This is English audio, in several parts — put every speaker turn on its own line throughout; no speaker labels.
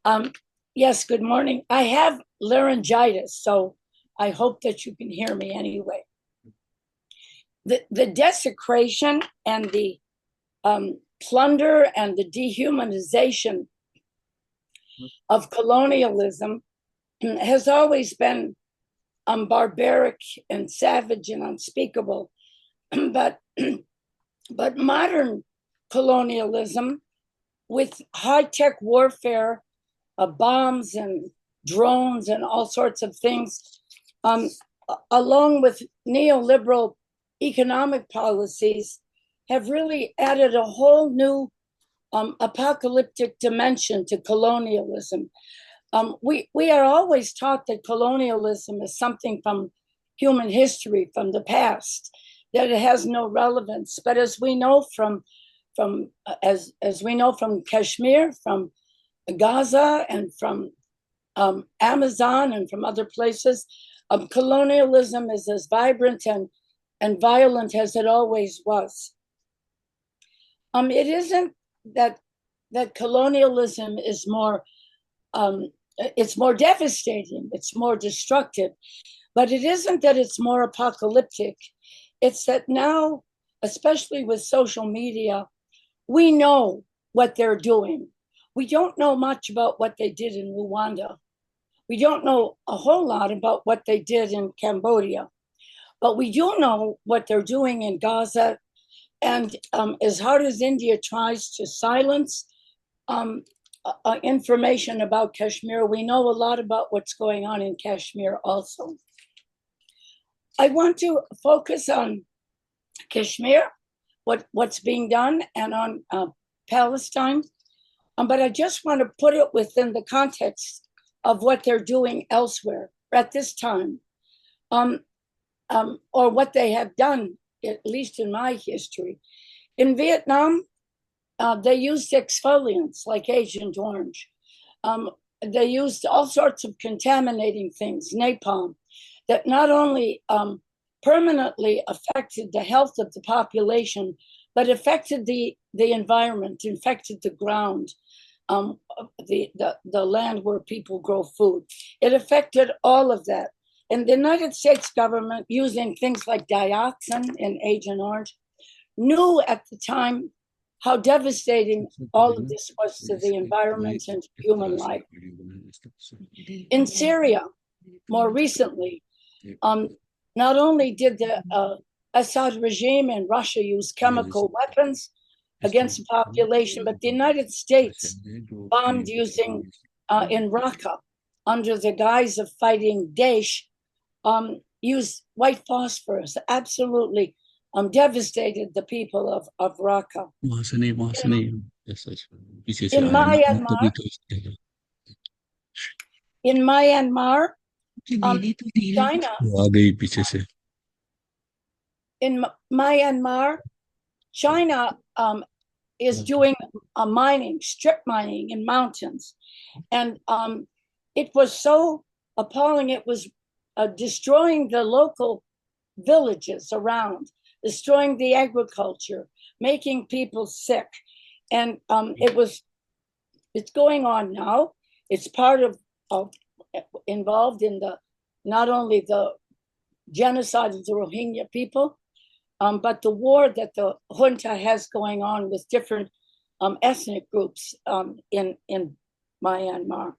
Um, yes, good morning. I have laryngitis, so I hope that you can hear me anyway. The desecration and the plunder and the dehumanization of colonialism has always been barbaric and savage and unspeakable. but but modern colonialism with high-tech warfare, bombs and drones and all sorts of things, um, along with neoliberal economic policies, have really added a whole new apocalyptic dimension to colonialism. We are always taught that colonialism is something from human history, from the past, that it has no relevance. But as we know as we know from Kashmir, from Gaza, and from Amazon, and from other places, colonialism is as vibrant and violent as it always was. It isn't that colonialism is more it's more devastating, it's more destructive, but it isn't that it's more apocalyptic. It's that now, especially with social media, we know what they're doing. We don't know much about what they did in Rwanda. We don't know a whole lot about what they did in Cambodia, but we do know what they're doing in Gaza. And as hard as India tries to silence um, information about Kashmir, we know a lot about what's going on in Kashmir also. I want to focus on Kashmir, what's being done, and on Palestine. But I just want to put it within the context of what they're doing elsewhere at this time, or what they have done, at least in my history. In Vietnam, they used exfoliants like Agent Orange. They used all sorts of contaminating things, napalm, that not only permanently affected the health of the population, but affected the environment, infected the ground, the land where people grow food. It affected all of that. And the United States government, using things like dioxin in Agent Orange, knew at the time how devastating all of this was to the environment and human life. In Syria, more recently, not only did the Assad regime in Russia use chemical weapons against the population, but the United States bombed using in Raqqa under the guise of fighting Daesh, used white phosphorus, absolutely devastated the people of Raqqa. In Myanmar, in Myanmar, China, in Myanmar, China is doing mining, strip mining in mountains. And it was so appalling. It was destroying the local villages around, destroying the agriculture, making people sick. And it's going on now. It's part of involved in the not only the genocide of the Rohingya people, but the war that the junta has going on with different ethnic groups in Myanmar.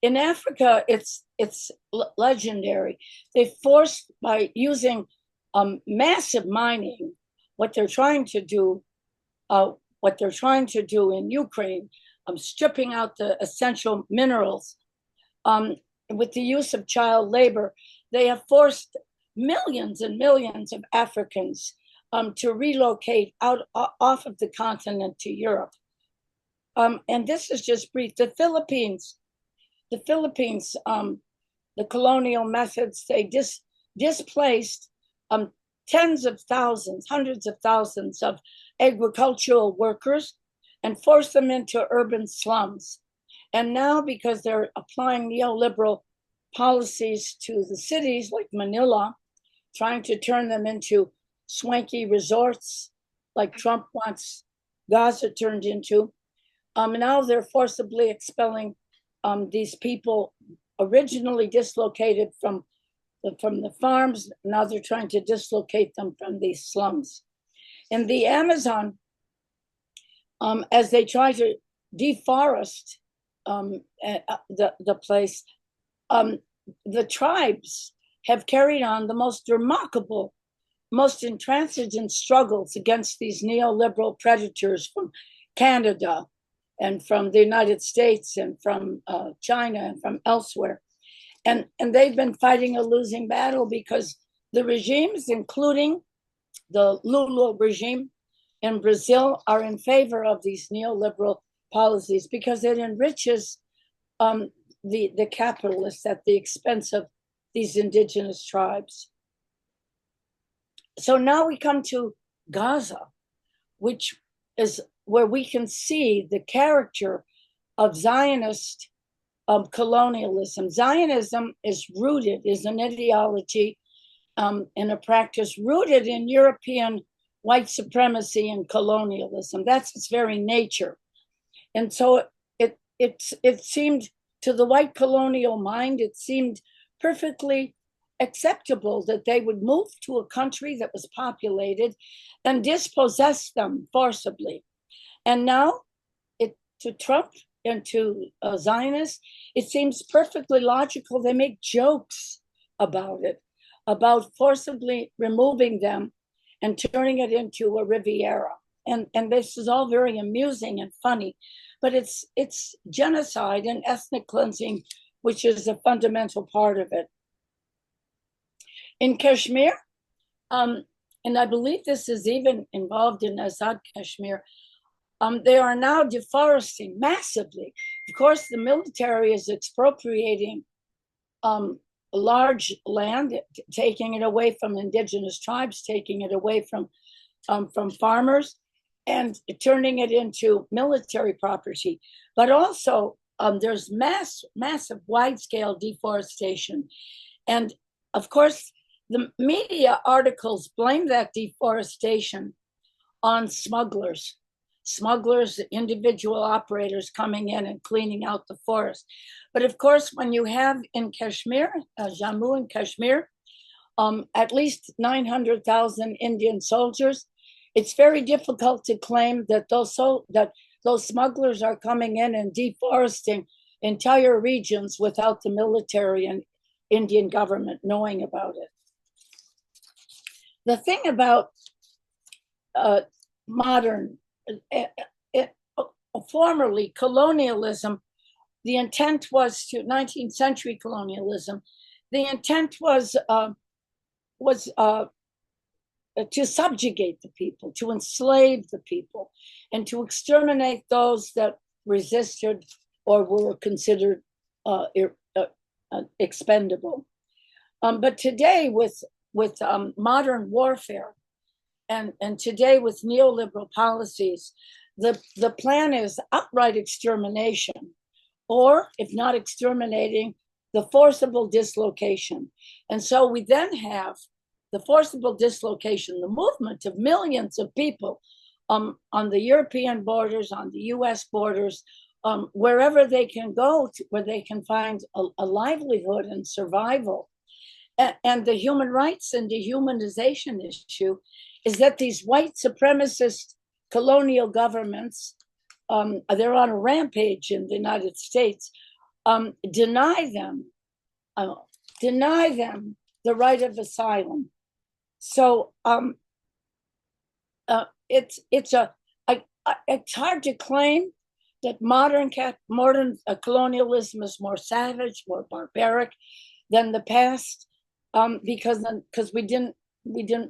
In Africa, it's legendary. They forced, by using massive mining, what they're trying to do in Ukraine, stripping out the essential minerals, with the use of child labor. They have forced millions and millions of Africans to relocate off of the continent to Europe. And this is just brief. The Philippines, the colonial methods, they displaced tens of thousands, hundreds of thousands of agricultural workers and forced them into urban slums. And now, because they're applying neoliberal policies to the cities like Manila, trying to turn them into swanky resorts like Trump wants Gaza turned into, now they're forcibly expelling these people originally dislocated from the farms. Now they're trying to dislocate them from these slums. In the Amazon, as they try to deforest the place, the tribes have carried on the most remarkable, most intransigent struggles against these neoliberal predators from Canada and from the United States and from China and from elsewhere. And they've been fighting a losing battle because the regimes, including the Lula regime in Brazil, are in favor of these neoliberal policies because it enriches the capitalists at the expense of these indigenous tribes. So now we come to Gaza, which is where we can see the character of Zionist colonialism. Zionism is an ideology and a practice rooted in European white supremacy and colonialism. That's its very nature. And so it seemed to the white colonial mind, it seemed perfectly acceptable that they would move to a country that was populated and dispossess them forcibly. And now, to Trump and to Zionists, it seems perfectly logical. They make jokes about it, about forcibly removing them and turning it into a Riviera. And this is all very amusing and funny, but it's genocide and ethnic cleansing, which is a fundamental part of it. In Kashmir, and I believe this is even involved in Azad Kashmir, they are now deforesting massively. Of course, the military is expropriating large land, taking it away from indigenous tribes, taking it away from farmers, and turning it into military property. But also, there's massive, wide-scale deforestation. And of course, the media articles blame that deforestation on smugglers, individual operators coming in and cleaning out the forest. But of course, when you have in Kashmir, Jammu and Kashmir, at least 900,000 Indian soldiers, it's very difficult to claim that those smugglers are coming in and deforesting entire regions without the military and Indian government knowing about it. The thing about modern, formerly colonialism, the intent was 19th century colonialism. The intent was to subjugate the people, to enslave the people, and to exterminate those that resisted or were considered expendable. But today, with modern warfare, and today with neoliberal policies, the plan is outright extermination, or if not exterminating, the forcible dislocation. And so we then have the forcible dislocation, the movement of millions of people on the European borders, on the US borders, wherever they can go, where they can find a livelihood and survival. And the human rights and dehumanization issue is that these white supremacist colonial governments, they're on a rampage in the United States, deny them the right of asylum. So it's hard to claim that modern colonialism is more savage, more barbaric than the past, because we didn't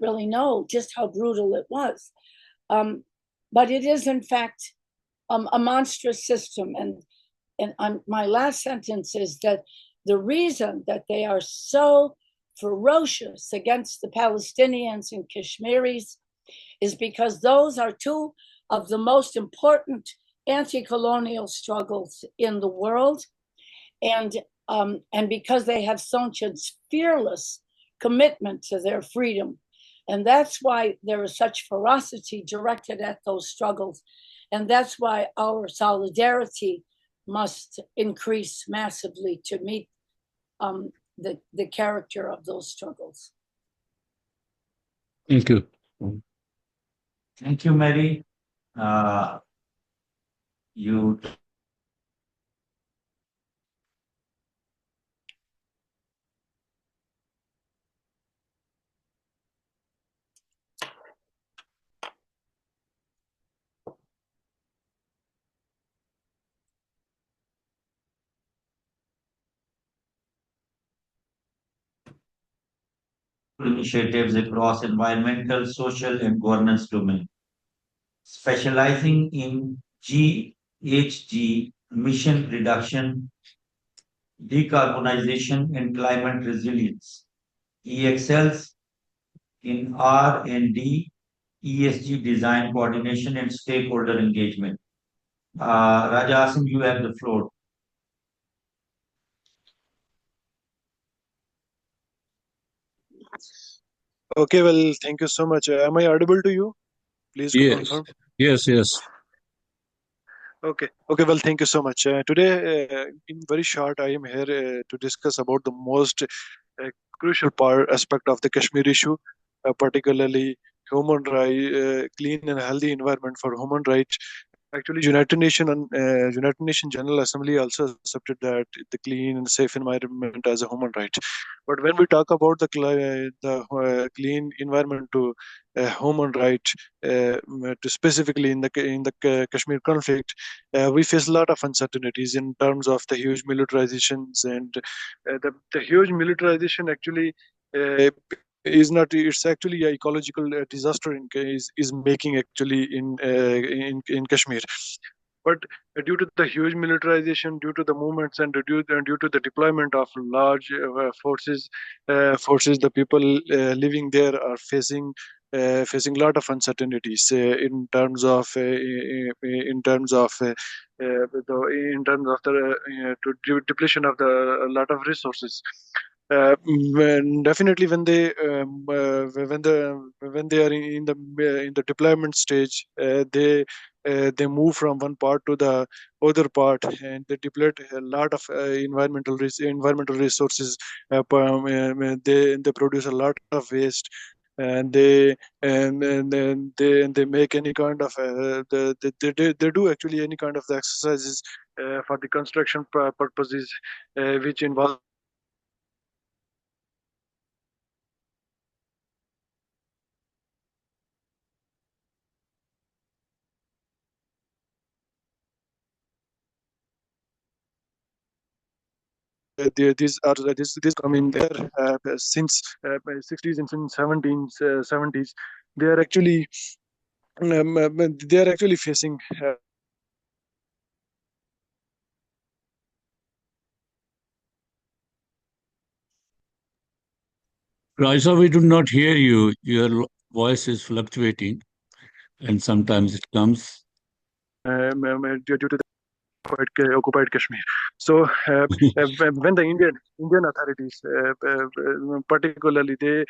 really know just how brutal it was. But it is in fact a monstrous system, and my last sentence is that the reason that they are so ferocious against the Palestinians and Kashmiris is because those are two of the most important anti-colonial struggles in the world, and because they have such a fearless commitment to their freedom. And that's why there is such ferocity directed at those struggles. And that's why our solidarity must increase massively to meet the character of those struggles.
Thank you.
Thank you, Mary. You initiatives across environmental, social, and governance domain, specializing in GHG emission reduction, decarbonization, and climate resilience. He excels in R&D, ESG design coordination, and stakeholder engagement. Raja Asim, you have the floor.
Okay, well, thank you so much. Am I audible to you? Please
Yes.
confirm.
Yes.
Okay. Well, thank you so much. Today, in very short, I am here to discuss about the most crucial aspect of the Kashmir issue, particularly human right, clean and healthy environment for human rights. Actually, United Nations General Assembly also accepted that the clean and safe environment as a human right. But when we talk about the clean environment to human right, to specifically in the Kashmir conflict, we face a lot of uncertainties in terms of the huge militarizations and the huge militarization actually. Is not, it's actually a ecological disaster is making actually in Kashmir. But due to the huge militarization, due to the movements, and due to the deployment of large forces, the people living there are facing a lot of uncertainties in terms of the depletion of the a lot of resources. Definitely when they are in the deployment stage, they move from one part to the other part, and they deplete a lot of environmental resources. They produce a lot of waste, and they make any kind of they do actually any kind of the exercises for the construction purposes, which involve these coming there since 60s and since 70s. They are actually facing
Raisa, we do not hear you. Your voice is fluctuating, and sometimes it comes.
due to the occupied Kashmir. So when the Indian authorities, particularly they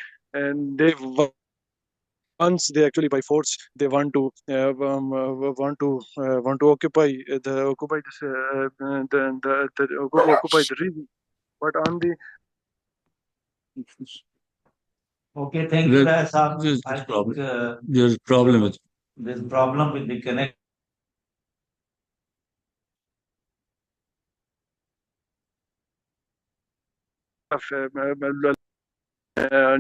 once they actually by force they want to occupy occupy the region, but on the
Okay, thank you, Raya Saab.
There's
I think
problem. There's problem with
there's problem with the connection.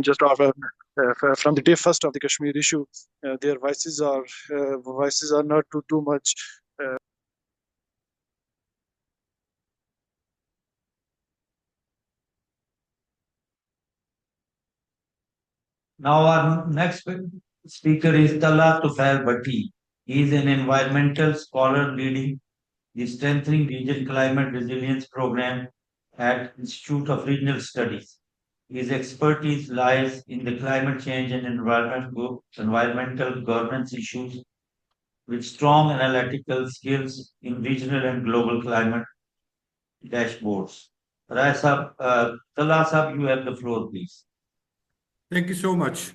just from the day first of the Kashmir issue, their voices are not too much.
Now our next speaker is Tala Tufail Bhatti. He is an environmental scholar leading the Strengthening Region Climate Resilience Program at Institute of Regional Studies. His expertise lies in the climate change and environmental governance issues with strong analytical skills in regional and global climate dashboards. Tala Sahab, you have the floor, please.
Thank you so much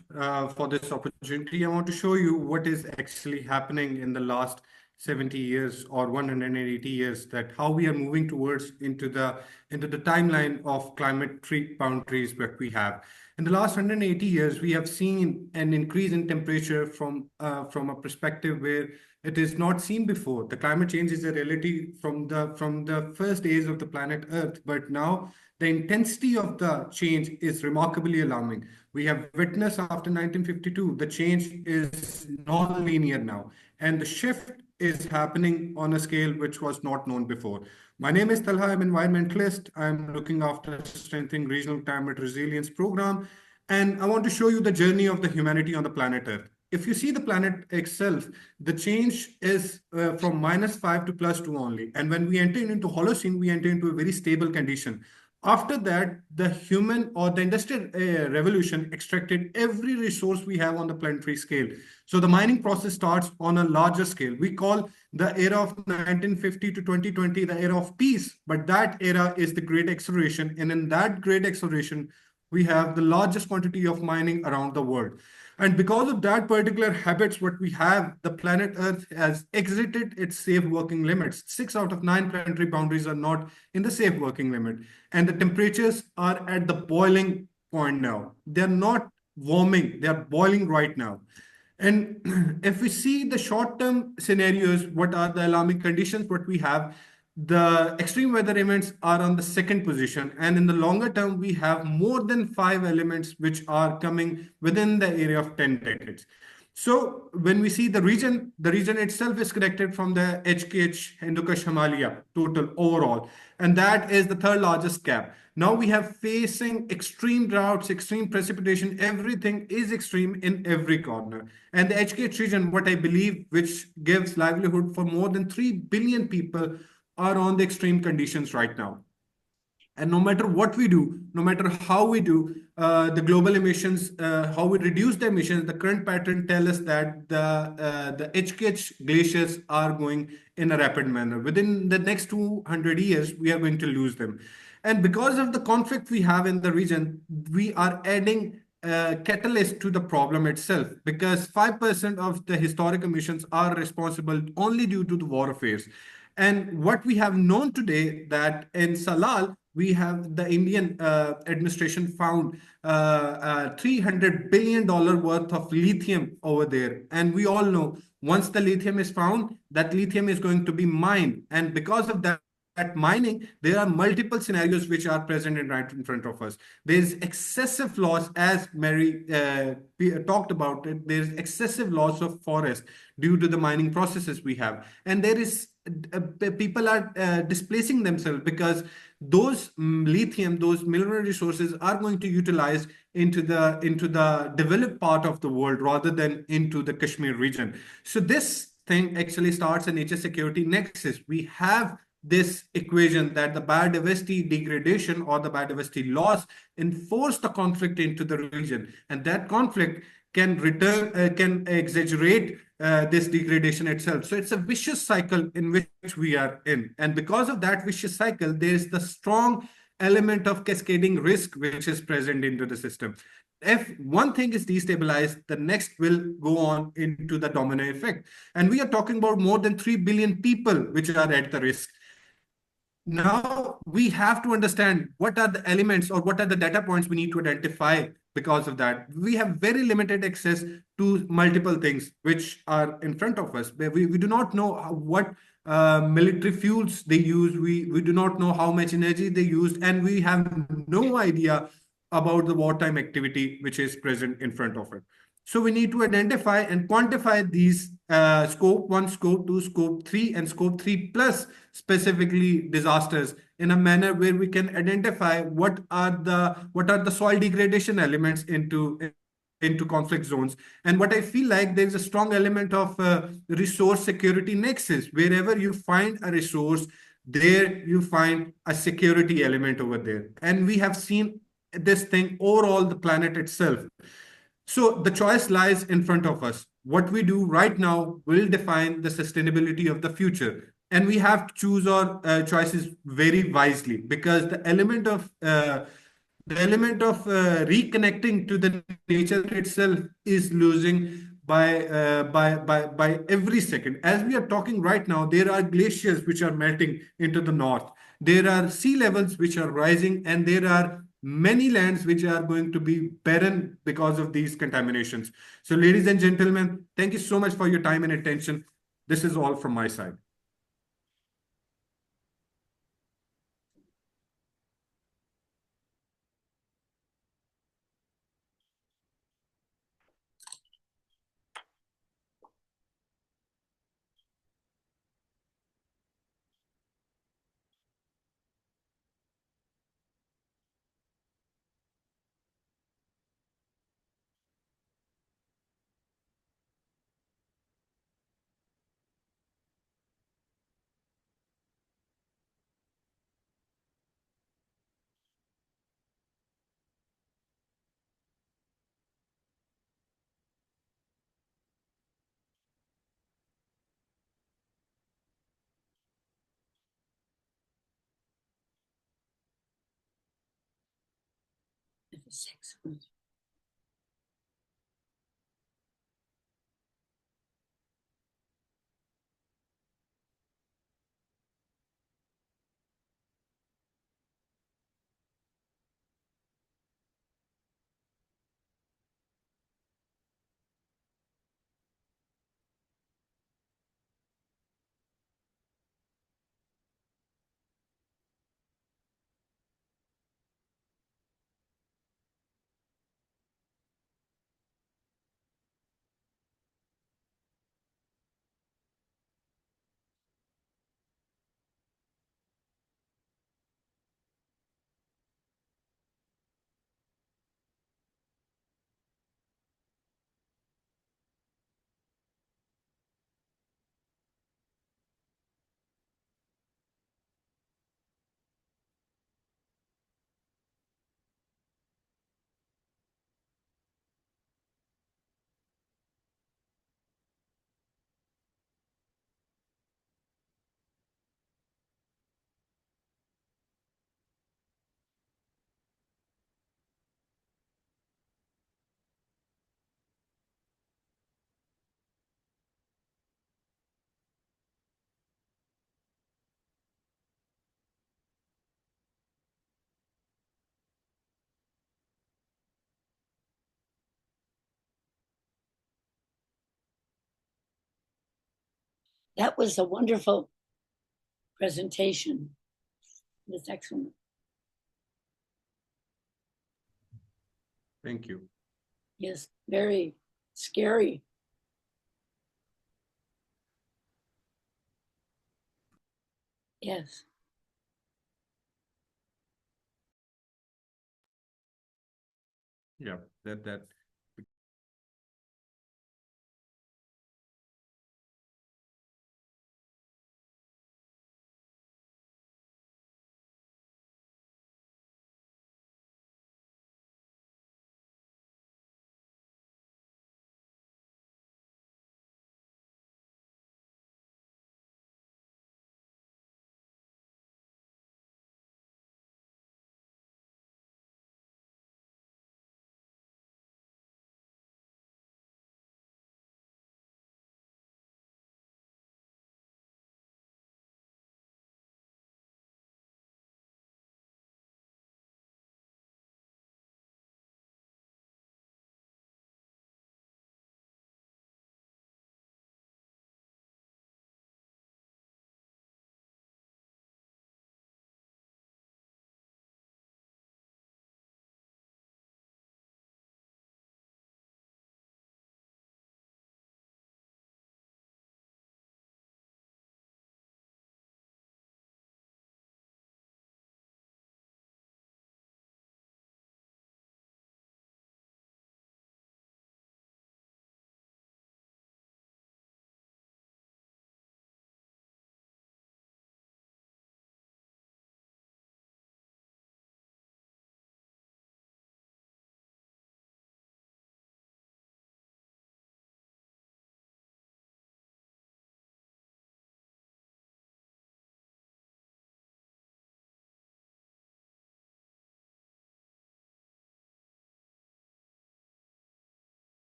for this opportunity. I want to show you what is actually happening in the last 70 years or 180 years, that how we are moving towards into the timeline of climate boundaries that we have. In the last 180 years, we have seen an increase in temperature from a perspective where it is not seen before. The climate change is a reality from the first days of the planet Earth, but now the intensity of the change is remarkably alarming. We have witnessed after 1952, the change is non-linear now, and the shift is happening on a scale which was not known before. My name is Talha, I'm environmentalist. I'm looking after strengthening regional climate resilience program, and I want to show you the journey of the humanity on the planet Earth. If you see the planet itself, the change is from -5 to +2 only. And when we enter into Holocene, we enter into a very stable condition. After that, the human or the industrial revolution extracted every resource we have on the planetary scale. So the mining process starts on a larger scale. We call the era of 1950 to 2020 the era of peace, but that era is the great acceleration. And in that great acceleration, we have the largest quantity of mining around the world. And because of that particular habits, what we have, the planet Earth has exited its safe working limits. 6 out of 9 planetary boundaries are not in the safe working limit. And the temperatures are at the boiling point now. They're not warming, they're boiling right now. And if we see the short-term scenarios, what are the alarming conditions, what we have, the extreme weather events are on the second position. And in the longer term, we have more than 5 elements which are coming within the area of 10 decades. So when we see the region itself is connected from the HKH Hindu-Kush Himalaya total overall, and that is the third largest gap. Now we have facing extreme droughts, extreme precipitation, everything is extreme in every corner. And the HKH region, what I believe, which gives livelihood for more than 3 billion people, are on the extreme conditions right now. And no matter what we do, no matter how we do, the global emissions, how we reduce the emissions, the current pattern tell us that the HKH glaciers are going in a rapid manner. Within the next 200 years, we are going to lose them. And because of the conflict we have in the region, we are adding catalyst to the problem itself, because 5% of the historic emissions are responsible only due to the war affairs. And what we have known today that in Salal, we have the Indian administration found $300 billion worth of lithium over there. And we all know once the lithium is found, that lithium is going to be mined. And because of that, mining, there are multiple scenarios which are present right in front of us. There's excessive loss, as Mary talked about it. There's excessive loss of forest due to the mining processes we have. And there is people are displacing themselves because those lithium, those mineral resources are going to utilize into the developed part of the world rather than into the Kashmir region. So this thing actually starts a nature security nexus. We have this equation that the biodiversity degradation or the biodiversity loss enforce the conflict into the region, and that conflict can exaggerate this degradation itself. So it's a vicious cycle in which we are in. And because of that vicious cycle, there's the strong element of cascading risk which is present into the system. If one thing is destabilized, the next will go on into the domino effect. And we are talking about more than 3 billion people which are at the risk. Now we have to understand what are the elements or what are the data points we need to identify. Because of that, we have very limited access to multiple things which are in front of us. We do not know what military fuels they use. We do not know how much energy they used, and we have no idea about the wartime activity which is present in front of it. So we need to identify and quantify these scope 1, scope 2, scope 3, and scope 3 plus specifically disasters in a manner where we can identify what are the soil degradation elements into conflict zones. And what I feel like there's a strong element of resource security nexus. Wherever you find a resource, there you find a security element over there. And we have seen this thing overall the planet itself. So the choice lies in front of us. What we do right now will define the sustainability of the future. And we have to choose our choices very wisely, because the element of reconnecting to the nature itself is losing by every second. As we are talking right now, there are glaciers which are melting into the north. There are sea levels which are rising, and there are many lands which are going to be barren because of these contaminations. So, ladies and gentlemen, thank you so much for your time and attention. This is all from my side.
Excellent. That was a wonderful presentation. It's excellent.
Thank you.
Yes, very scary. Yes.
Yeah, that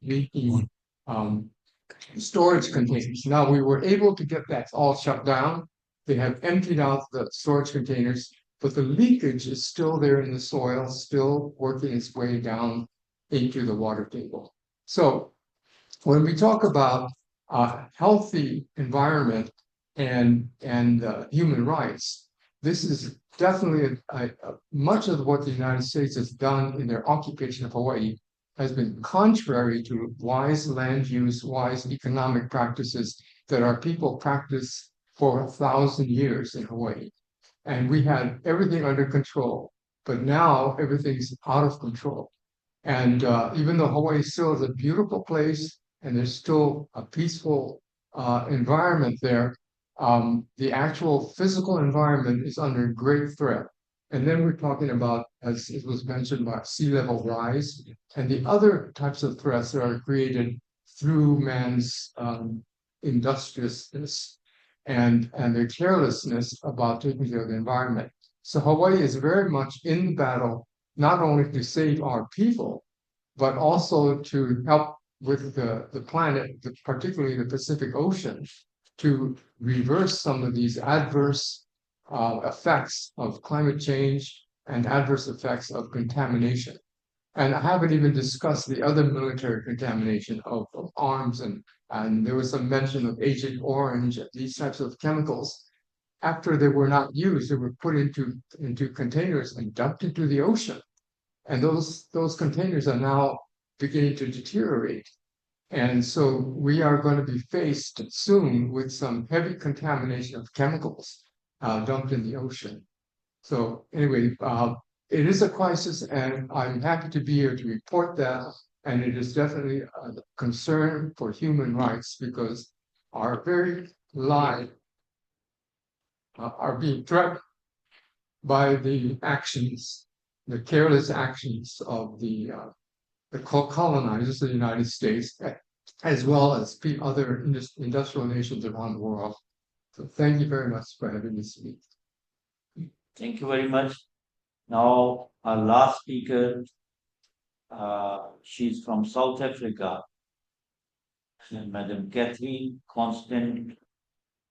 leaking storage containers. Now, we were able to get that all shut down. They have emptied out the storage containers, but the leakage is still there in the soil, still working its way down into the water table. So when we talk about a healthy environment and human rights, this is definitely much of what the United States has done in their occupation of Hawaii has been contrary to wise land use, wise economic practices that our people practice for 1,000 years in Hawaii. And we had everything under control, but now everything's out of control. And even though Hawaii still is a beautiful place and there's still a peaceful environment there, the actual physical environment is under great threat. And then we're talking about, as it was mentioned, about sea level rise and the other types of threats that are created through man's industriousness and their carelessness about taking care of the environment. So Hawaii is very much in the battle, not only to save our people, but also to help with the planet, particularly the Pacific Ocean, to reverse some of these adverse effects of climate change and adverse effects of contamination. And I haven't even discussed the other military contamination of arms, and there was some mention of Agent Orange, these types of chemicals. After they were not used, they were put into containers and dumped into the ocean. And those containers are now beginning to deteriorate. And so we are going to be faced soon with some heavy contamination of chemicals dumped in the ocean. So anyway, it is a crisis, and I'm happy to be here to report that. And it is definitely a concern for human rights because our very lives are being threatened by the actions, the careless actions of the colonizers of the United States, as well as other industrial nations around the world. So thank you very much for having me speak.
Thank you very much. Now, our last speaker, she's from South Africa, and Madam Catherine Constant.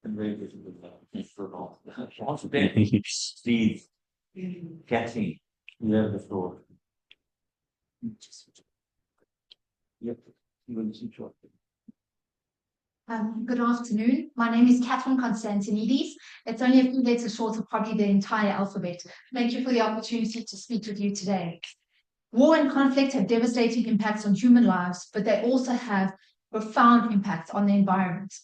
Very difficult to pronounce. Constant, please. Catherine, you have the floor. Yep, you will see shortly.
Good afternoon. My name is Catherine Constantinides. It's only a few letters short of probably the entire alphabet. Thank you for the opportunity to speak with you today. War and conflict have devastating impacts on human lives, but they also have profound impacts on the environment.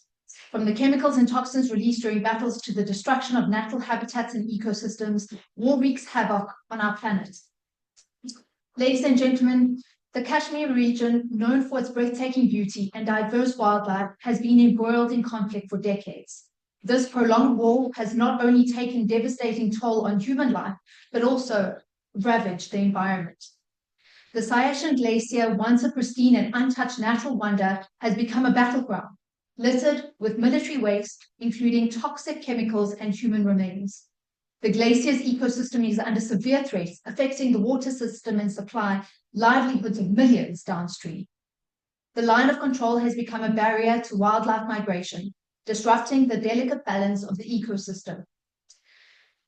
From the chemicals and toxins released during battles to the destruction of natural habitats and ecosystems, war wreaks havoc on our planet. Ladies and gentlemen, the Kashmir region, known for its breathtaking beauty and diverse wildlife, has been embroiled in conflict for decades. This prolonged war has not only taken devastating toll on human life, but also ravaged the environment. The Siachen Glacier, once a pristine and untouched natural wonder, has become a battleground, littered with military waste, including toxic chemicals and human remains. The glacier's ecosystem is under severe threat, affecting the water system and supply livelihoods of millions downstream. The line of control has become a barrier to wildlife migration, disrupting the delicate balance of the ecosystem.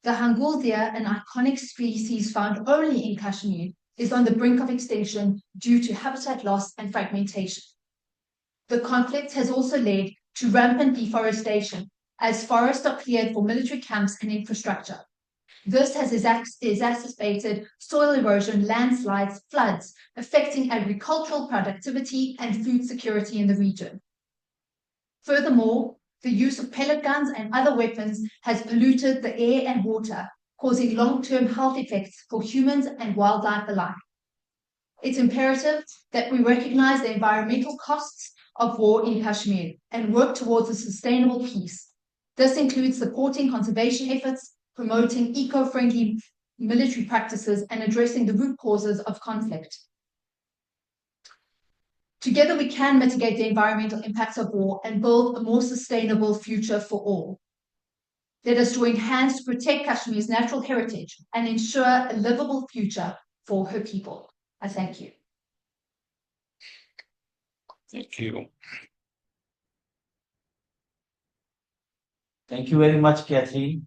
The hangul deer, an iconic species found only in Kashmir, is on the brink of extinction due to habitat loss and fragmentation. The conflict has also led to rampant deforestation, as forests are cleared for military camps and infrastructure. This has exacerbated soil erosion, landslides, floods, affecting agricultural productivity and food security in the region. Furthermore, the use of pellet guns and other weapons has polluted the air and water, causing long-term health effects for humans and wildlife alike. It's imperative that we recognize the environmental costs of war in Kashmir and work towards a sustainable peace. This includes supporting conservation efforts, promoting eco-friendly military practices, and addressing the root causes of conflict. Together, we can mitigate the environmental impacts of war and build a more sustainable future for all. Let us join hands to protect Kashmir's natural heritage and ensure a livable future for her people. I thank you.
Thank you.
Thank you very much, Catherine.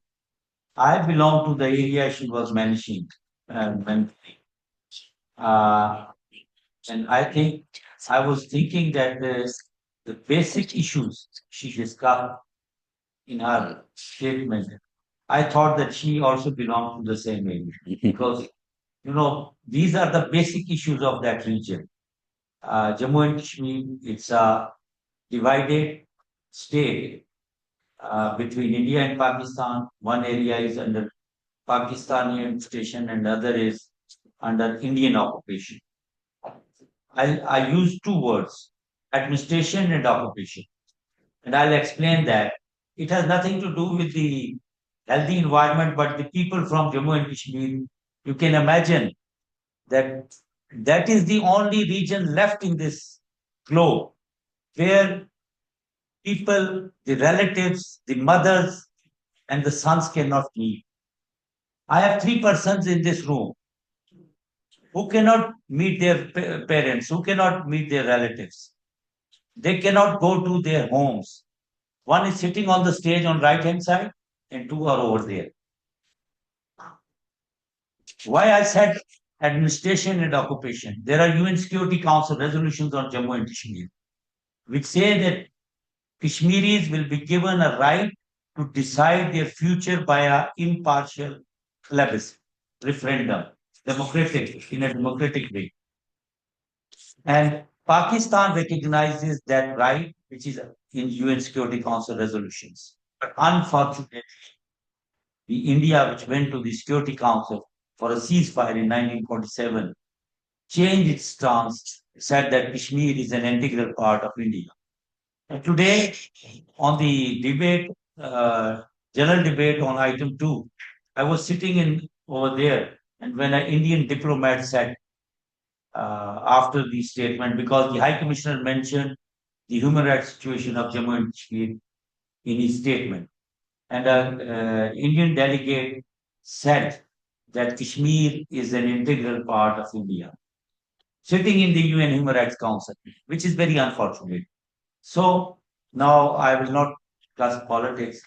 I belong to the area she was mentioning. When, uh, and I think I was thinking that the basic issues she discussed in her statement, I thought that she also belonged to the same area because, these are the basic issues of that region. Jammu and Kashmir, it's a divided state between India and Pakistan. One area is under Pakistani administration and other is under Indian occupation. I use two words, administration and occupation. And I'll explain that. It has nothing to do with the healthy environment, but the people from Jammu and Kashmir, you can imagine that that is the only region left in this globe where people, the relatives, the mothers, and the sons cannot meet. I have three persons in this room who cannot meet their parents, who cannot meet their relatives. They cannot go to their homes. One is sitting on the stage on right hand side, and two are over there. Why I said administration and occupation? There are UN Security Council resolutions on Jammu and Kashmir, which say that Kashmiris will be given a right to decide their future by an impartial plebiscite, referendum, in a democratic way. And Pakistan recognizes that right, which is in UN Security Council resolutions. But unfortunately, the India, which went to the Security Council for a ceasefire in 1947, changed its stance, said that Kashmir is an integral part of India. And today, on the debate, general debate on item 2, I was sitting in over there, and when an Indian diplomat said after the statement, because the High Commissioner mentioned the human rights situation of Jammu and Kashmir in his statement, and an Indian delegate said that Kashmir is an integral part of India, sitting in the UN Human Rights Council, which is very unfortunate. So now I will not discuss politics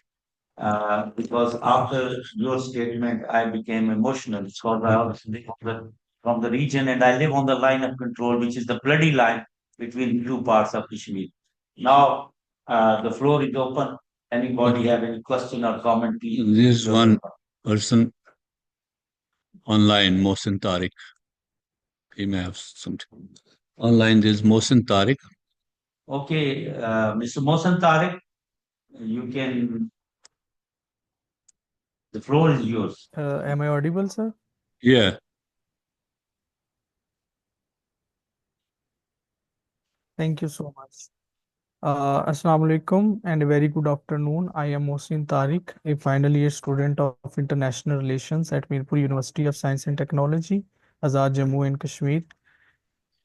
because after your statement, I became emotional because I also live from the region and I live on the line of control, which is the bloody line between two parts of Kashmir. Now the floor is open. Anybody have any question or comment? Please.
There's one person online, Mohsin Tariq. He may have something. Online, there's Mohsin Tariq.
Okay, Mr. Mohsin Tariq, you can. The floor is yours.
Am I audible, sir?
Yeah.
Thank you so much. Assalamu alaikum and a very good afternoon. I am Mohsin Tariq, a final year student of International Relations at Mirpur University of Science and Technology, Azad, Jammu and Kashmir.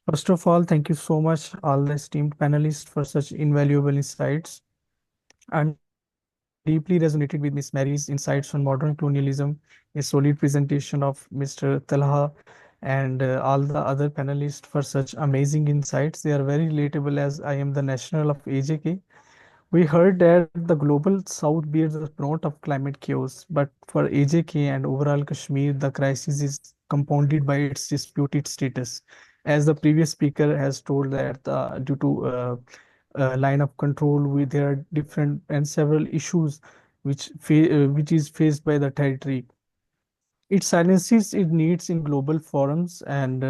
First of all, thank you so much, all the esteemed panelists, for such invaluable insights. I'm deeply resonated with Miss Mary's insights on modern colonialism, a solid presentation of Mr. Talha, and all the other panelists for such amazing insights. They are very relatable as I am the national of AJK. We heard that the global south bears the brunt of climate chaos, but for AJK and overall Kashmir, the crisis is compounded by its disputed status. As the previous speaker has told that due to line of control, there are different and several issues which is faced by the territory. It silences its needs in global forums, and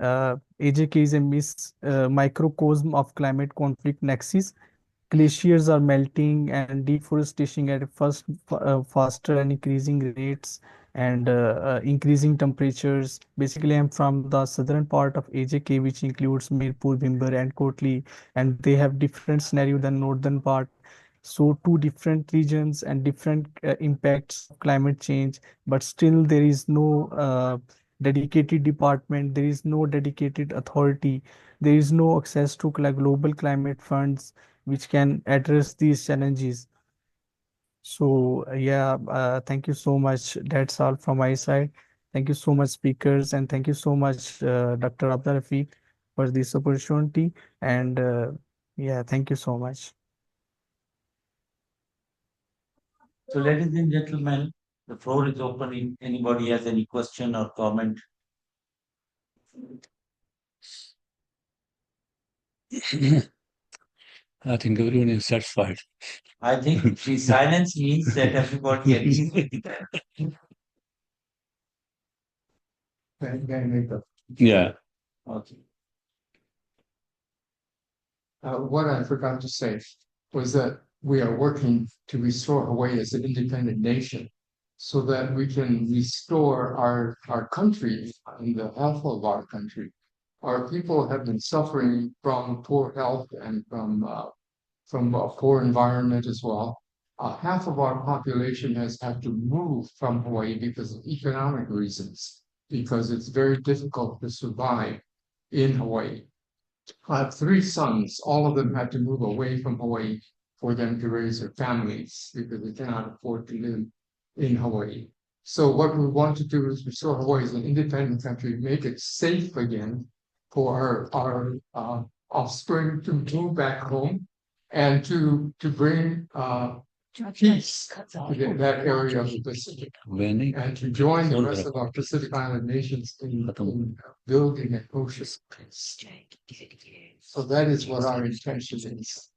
AJK is a microcosm of climate conflict nexus. Glaciers are melting and deforestation at faster and increasing rates, and increasing temperatures. Basically, I'm from the southern part of AJK, which includes Mirpur, Bhimber, and Kotli, and they have different scenario than northern part. So two different regions and different impacts of climate change, but still there is no dedicated department, there is no dedicated authority, there is no access to global climate funds which can address these challenges. So yeah, thank you so much. That's all from my side. Thank you so much, speakers, and thank you so much, Dr. Abdul Rafiq, for this opportunity. And yeah, thank you so much.
So, ladies and gentlemen, the floor is open. If anybody has any question or comment,
I think everyone is satisfied.
I think the silence means that everybody agrees with that.
Yeah.
Okay.
What I forgot to say was that we are working to restore Hawaii as an independent nation so that we can restore our country and the health of our country. Our people have been suffering from poor health and from a poor environment as well. Half of our population has had to move from Hawaii because of economic reasons, because it's very difficult to survive in Hawaii. I have three sons. All of them had to move away from Hawaii for them to raise their families because they cannot afford to live in Hawaii. So what we want to do is restore Hawaii as an independent country, make it safe again for our offspring to move back home and to bring peace to that area of the Pacific and to join the rest of our Pacific Island nations in building an ocean peace. So that is what our intention is.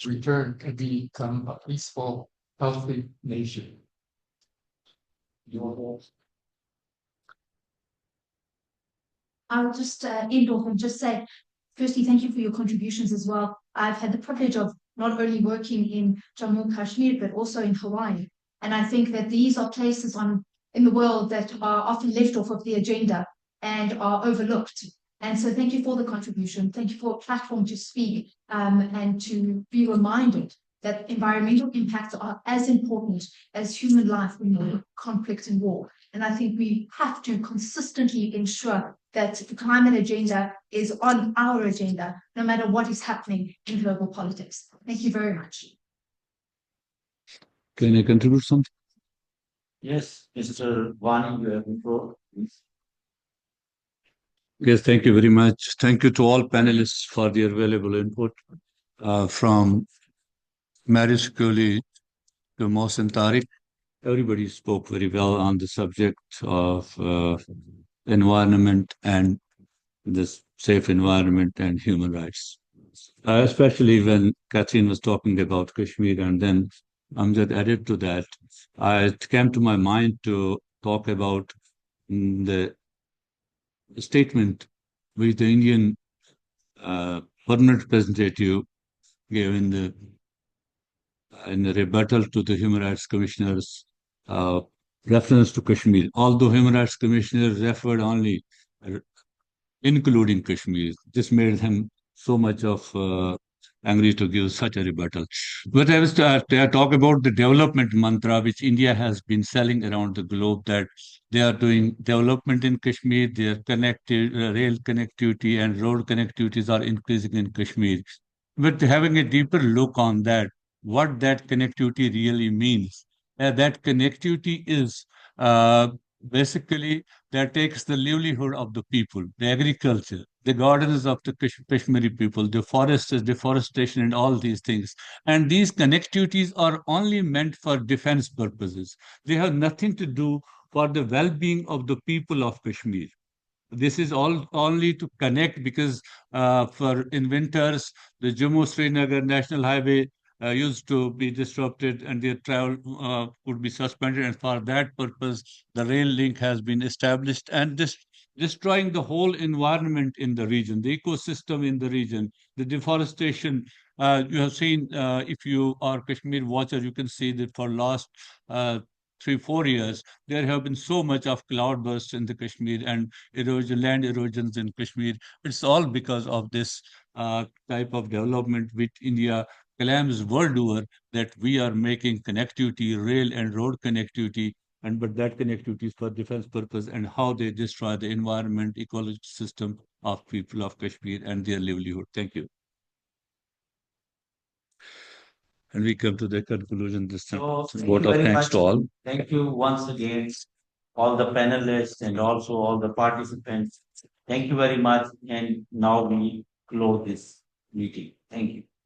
Return to become a peaceful, healthy nation.
I'll just end off and just say, firstly, thank you for your contributions as well. I've had the privilege of not only working in Jammu, Kashmir, but also in Hawaii. And I think that these are places in the world that are often left off of the agenda and are overlooked. And so thank you for the contribution. Thank you for a platform to speak and to be reminded that environmental impacts are as important as human life in conflict and war. And I think we have to consistently ensure that the climate agenda is on our agenda, no matter what is happening in global politics. Thank you very much.
Can I contribute something?
Yes, Mr. Vani, you have the floor, please.
Yes, thank you very much. Thank you to all panelists for their valuable input, from Marius Kohli to Mohsen Tariq. Everybody spoke very well on the subject of environment and this safe environment and human rights. Especially when Catherine was talking about Kashmir, and then Amjad added to that, it came to my mind to talk about the statement which the Indian permanent representative gave in the rebuttal to the Human Rights Commissioner's reference to Kashmir. Although Human Rights Commissioner referred only including Kashmir, this made him so much of angry to give such a rebuttal. But I was talk about the development mantra which India has been selling around the globe, that they are doing development in Kashmir, their rail connectivity and road connectivities are increasing in Kashmir. But having a deeper look on that, what that connectivity really means, that connectivity is basically that takes the livelihood of the people, the agriculture, the gardens of the Kashmiri people, the forests, deforestation, and all these things. And these connectivities are only meant for defense purposes. They have nothing to do for the well-being of the people of Kashmir. This is all only to connect, because for in winters the Jammu Srinagar National Highway used to be disrupted and their travel would be suspended, and for that purpose the rail link has been established, and this destroying the whole environment in the region, the ecosystem in the region, the deforestation. You have seen, if you are Kashmir watcher, you can see that for last 3-4 years there have been so much of cloudbursts in the Kashmir and erosion, land erosions in Kashmir. It's all because of this type of development which India claims world over, that we are making connectivity, rail and road connectivity, but that connectivity is for defense purpose, and how they destroy the environment, ecological system of people of Kashmir and their livelihood. Thank you. And we come to the conclusion this time.
So, thank
Vote
you
of
very
thanks
much.
to all.
Thank you once again, all the panelists and also all the participants Thank you very much. And now we close this meeting. Thank you.